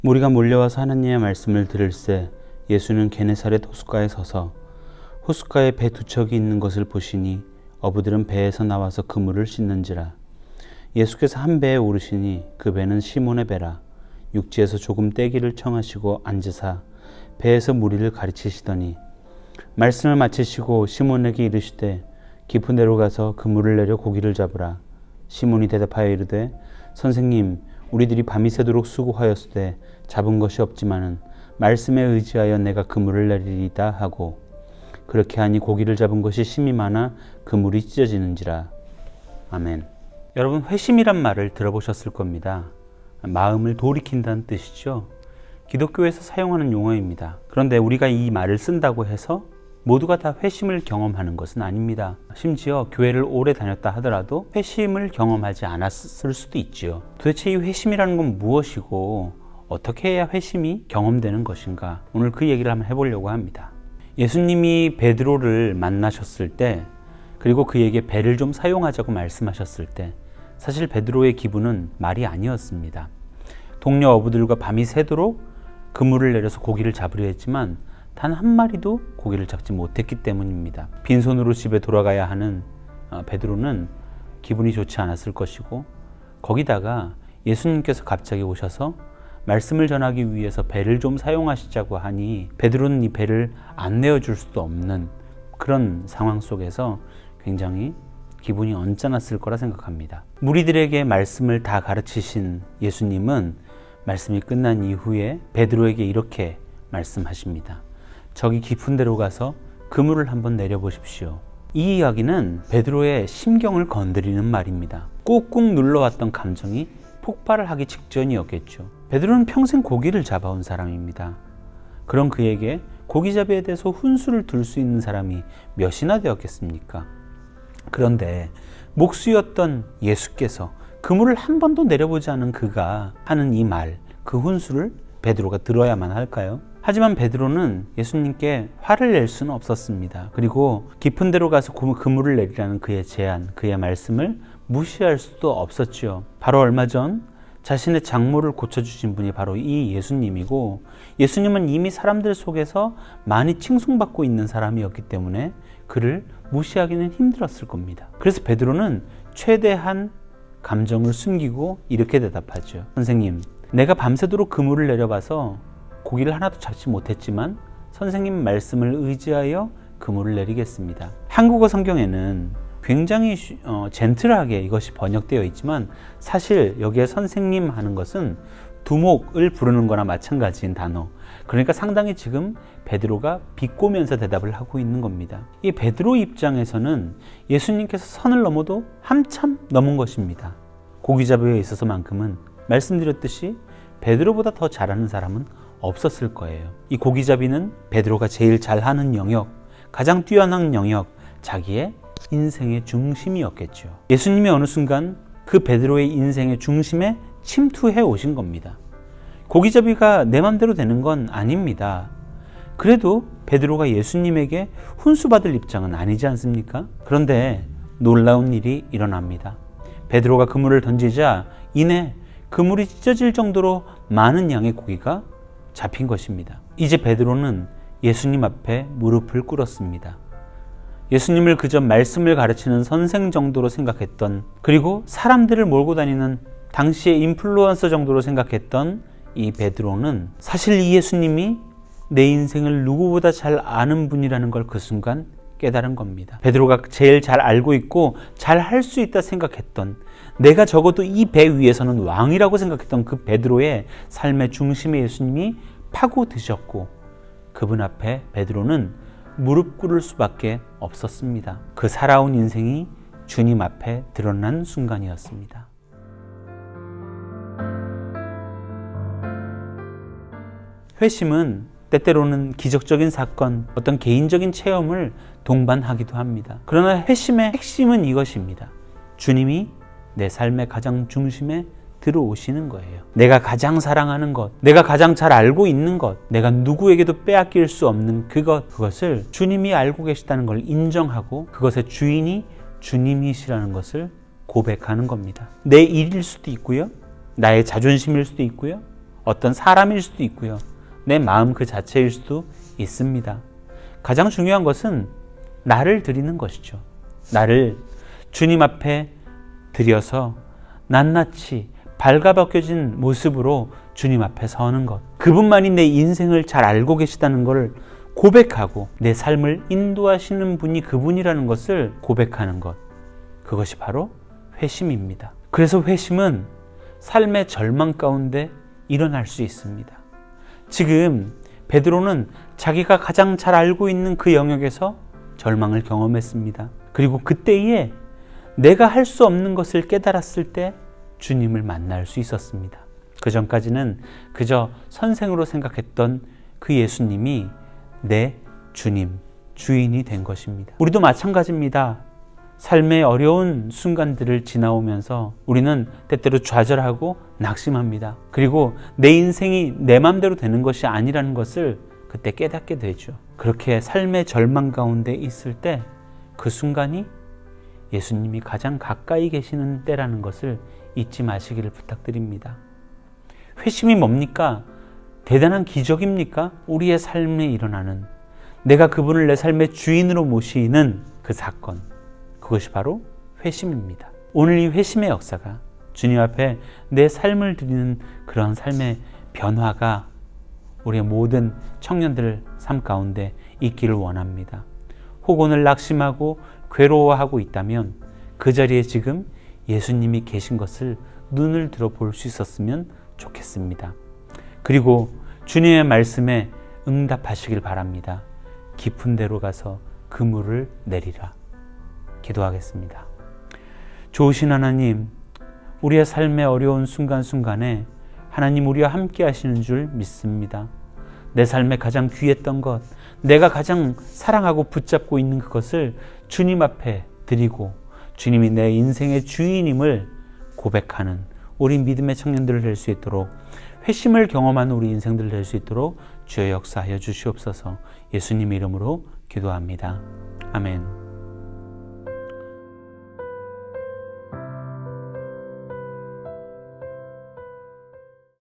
무리가 몰려와서 하나님의 말씀을 들을새 예수는 게네사렛 호숫가에 서서 호숫가에 배 두 척이 있는 것을 보시니 어부들은 배에서 나와서 그물을 씻는지라. 예수께서 한 배에 오르시니 그 배는 시몬의 배라. 육지에서 조금 떼기를 청하시고 앉으사 배에서 무리를 가르치시더니 말씀을 마치시고 시몬에게 이르시되 깊은 데로 가서 그물을 내려 고기를 잡으라. 시몬이 대답하여 이르되 선생님, 우리들이 밤이 새도록 수고하였으되 잡은 것이 없지만은 말씀에 의지하여 내가 그물을 내리리다 하고 그렇게 하니 고기를 잡은 것이 심이 많아 그물이 찢어지는지라. 아멘. 여러분, 회심이란 말을 들어보셨을 겁니다. 마음을 돌이킨다는 뜻이죠. 기독교에서 사용하는 용어입니다. 그런데 우리가 이 말을 쓴다고 해서 모두가 다 회심을 경험하는 것은 아닙니다. 심지어 교회를 오래 다녔다 하더라도 회심을 경험하지 않았을 수도 있지요. 도대체 이 회심이라는 건 무엇이고 어떻게 해야 회심이 경험되는 것인가? 오늘 그 얘기를 한번 해보려고 합니다. 예수님이 베드로를 만나셨을 때, 그리고 그에게 배를 좀 사용하자고 말씀하셨을 때 사실 베드로의 기분은 말이 아니었습니다. 동료 어부들과 밤이 새도록 그물을 내려서 고기를 잡으려 했지만 단 한 마리도 고기를 잡지 못했기 때문입니다. 빈손으로 집에 돌아가야 하는 베드로는 기분이 좋지 않았을 것이고, 거기다가 예수님께서 갑자기 오셔서 말씀을 전하기 위해서 배를 좀 사용하시자고 하니 베드로는 이 배를 안 내어줄 수도 없는 그런 상황 속에서 굉장히 기분이 언짢았을 거라 생각합니다. 무리들에게 말씀을 다 가르치신 예수님은 말씀이 끝난 이후에 베드로에게 이렇게 말씀하십니다. 저기 깊은 데로 가서 그물을 한번 내려보십시오. 이 이야기는 베드로의 심경을 건드리는 말입니다. 꾹꾹 눌러왔던 감정이 폭발을 하기 직전이었겠죠. 베드로는 평생 고기를 잡아온 사람입니다. 그런 그에게 고기잡이에 대해서 훈수를 둘 수 있는 사람이 몇이나 되었겠습니까? 그런데 목수였던 예수께서 그물을 한 번도 내려보지 않은 그가 하는 이 말, 그 훈수를 베드로가 들어야만 할까요? 하지만 베드로는 예수님께 화를 낼 수는 없었습니다. 그리고 깊은 데로 가서 그물을 내리라는 그의 제안, 그의 말씀을 무시할 수도 없었지요. 바로 얼마 전 자신의 장모를 고쳐주신 분이 바로 이 예수님이고, 예수님은 이미 사람들 속에서 많이 칭송받고 있는 사람이었기 때문에 그를 무시하기는 힘들었을 겁니다. 그래서 베드로는 최대한 감정을 숨기고 이렇게 대답하죠. 선생님, 내가 밤새도록 그물을 내려봐서 고기를 하나도 잡지 못했지만 선생님 말씀을 의지하여 그물을 내리겠습니다. 한국어 성경에는 굉장히 젠틀하게 이것이 번역되어 있지만 사실 여기에 선생님 하는 것은 두목을 부르는 거나 마찬가지인 단어. 그러니까 상당히 지금 베드로가 비꼬면서 대답을 하고 있는 겁니다. 이 베드로 입장에서는 예수님께서 선을 넘어도 한참 넘은 것입니다. 고기잡이에 있어서만큼은 말씀드렸듯이 베드로보다 더 잘하는 사람은 없었을 거예요. 이 고기잡이는 베드로가 제일 잘하는 영역, 가장 뛰어난 영역, 자기의 인생의 중심이었겠죠. 예수님이 어느 순간 그 베드로의 인생의 중심에 침투해 오신 겁니다. 고기잡이가 내 맘대로 되는 건 아닙니다. 그래도 베드로가 예수님에게 훈수받을 입장은 아니지 않습니까? 그런데 놀라운 일이 일어납니다. 베드로가 그물을 던지자 이내 그물이 찢어질 정도로 많은 양의 고기가 잡힌 것입니다. 이제 베드로는 예수님 앞에 무릎을 꿇었습니다. 예수님을 그저 말씀을 가르치는 선생 정도로 생각했던, 그리고 사람들을 몰고 다니는 당시의 인플루언서 정도로 생각했던 이 베드로는 사실 이 예수님이 내 인생을 누구보다 잘 아는 분이라는 걸 그 순간 깨달은 겁니다. 베드로가 제일 잘 알고 있고 잘 할 수 있다 생각했던, 내가 적어도 이 배 위에서는 왕이라고 생각했던 그 베드로의 삶의 중심에 예수님이 파고드셨고 그분 앞에 베드로는 무릎 꿇을 수밖에 없었습니다. 그 살아온 인생이 주님 앞에 드러난 순간이었습니다. 회심은 때때로는 기적적인 사건, 어떤 개인적인 체험을 동반하기도 합니다. 그러나 회심의 핵심은 이것입니다. 주님이 내 삶의 가장 중심에 들어오시는 거예요. 내가 가장 사랑하는 것, 내가 가장 잘 알고 있는 것, 내가 누구에게도 빼앗길 수 없는 그것을 주님이 알고 계시다는 걸 인정하고 그것의 주인이 주님이시라는 것을 고백하는 겁니다. 내 일일 수도 있고요, 나의 자존심일 수도 있고요, 어떤 사람일 수도 있고요. 내 마음 그 자체일 수도 있습니다. 가장 중요한 것은 나를 드리는 것이죠. 나를 주님 앞에 드려서 낱낱이 발가벗겨진 모습으로 주님 앞에 서는 것. 그분만이 내 인생을 잘 알고 계시다는 것을 고백하고 내 삶을 인도하시는 분이 그분이라는 것을 고백하는 것. 그것이 바로 회심입니다. 그래서 회심은 삶의 절망 가운데 일어날 수 있습니다. 지금 베드로는 자기가 가장 잘 알고 있는 그 영역에서 절망을 경험했습니다. 그리고 그때에 내가 할 수 없는 것을 깨달았을 때 주님을 만날 수 있었습니다. 그 전까지는 그저 선생으로 생각했던 그 예수님이 내 주님, 주인이 된 것입니다. 우리도 마찬가지입니다. 삶의 어려운 순간들을 지나오면서 우리는 때때로 좌절하고 낙심합니다. 그리고 내 인생이 내 마음대로 되는 것이 아니라는 것을 그때 깨닫게 되죠. 그렇게 삶의 절망 가운데 있을 때 그 순간이 예수님이 가장 가까이 계시는 때라는 것을 잊지 마시기를 부탁드립니다. 회심이 뭡니까? 대단한 기적입니까? 우리의 삶에 일어나는, 내가 그분을 내 삶의 주인으로 모시는 그 사건, 그것이 바로 회심입니다. 오늘 이 회심의 역사가 주님 앞에 내 삶을 드리는 그런 삶의 변화가 우리의 모든 청년들 삶 가운데 있기를 원합니다. 혹 오늘 낙심하고 괴로워하고 있다면 그 자리에 지금 예수님이 계신 것을 눈을 들어 볼 수 있었으면 좋겠습니다. 그리고 주님의 말씀에 응답하시길 바랍니다. 깊은 데로 가서 그물을 내리라. 기도하겠습니다. 좋으신 하나님, 우리의 삶의 어려운 순간순간에 하나님 우리와 함께 하시는 줄 믿습니다. 내 삶에 가장 귀했던 것, 내가 가장 사랑하고 붙잡고 있는 그것을 주님 앞에 드리고 주님이 내 인생의 주인임을 고백하는 우리 믿음의 청년들을 될 수 있도록, 회심을 경험하는 우리 인생들을 될 수 있도록 주여 역사하여 주시옵소서. 예수님 이름으로 기도합니다. 아멘.